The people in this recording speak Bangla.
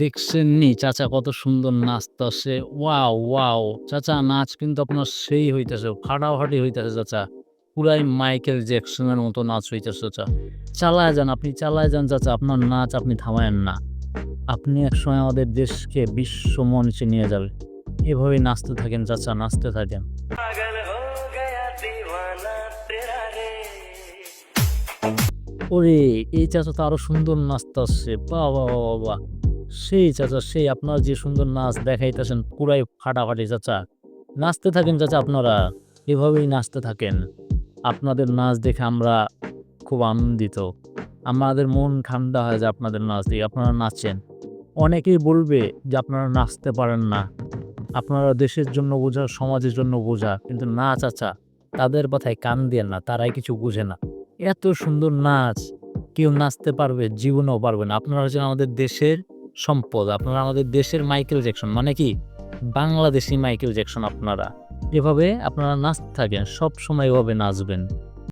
দেখছেন নি চাচা কত সুন্দর নাচতাছে। Wow, wow! চাচা নাচ কিন্তু আপনার সেই হইতেছে, ফাটাফাটি হইতেছে চাচা। পুরাই মাইকেল জ্যাকসনের মতো নাচ হইতেছে চাচা। চালায়া যান, আপনি চালায়া যান চাচা। আপনার নাচ আপনি থামায়েন না। আপনি একসময় আমাদের দেশকে বিশ্ব মঞ্চে নিয়ে যাবেন। এভাবেই নাচতে থাকেন চাচা, নাচতে থাকেন। पागल हो गया दीवाना तेरा रे। ওরে! এই চাচা তো আরো সুন্দর নাচতাছে। বাহ! বাহ! বাহ! বাহ! বাহ! সেই চাচা সেই আপনারা যে সুন্দর নাচ দেখাইতেছেন পুরাই ফাটাফাটি চাচা। নাচতে থাকেন চাচা আপনারা। এভাবেই নাচতে থাকেন। আপনাদের নাচ দেখে আমরা খুব আনন্দিত। আমাদের মন ঠান্ডা হয়ে যায় আপনাদের নাচ দেখে। আপনারা নাচেন। অনেকেই বলবে যে আপনারা নাচতে পারেন না। আপনারা দেশের জন্য বোঝা, সমাজের জন্য বোঝা। কিন্তু না চাচা, তাদের কথায় কান দিয়েন না। তারাই কিছু বুঝে না। এত সুন্দর নাচ কেউ নাচতে পারবে? জীবনেও পারবে না। আপনারা হচ্ছেন আমাদের দেশের সম্পদ। আপনারা আমাদের দেশের মাইকেল জ্যাকসন। মানে কি? বাংলাদেশী মাইকেল জ্যাকসন আপনারা। এভাবে আপনারা নাচতে থাকেন। সবসময় এভাবে নাচবেন।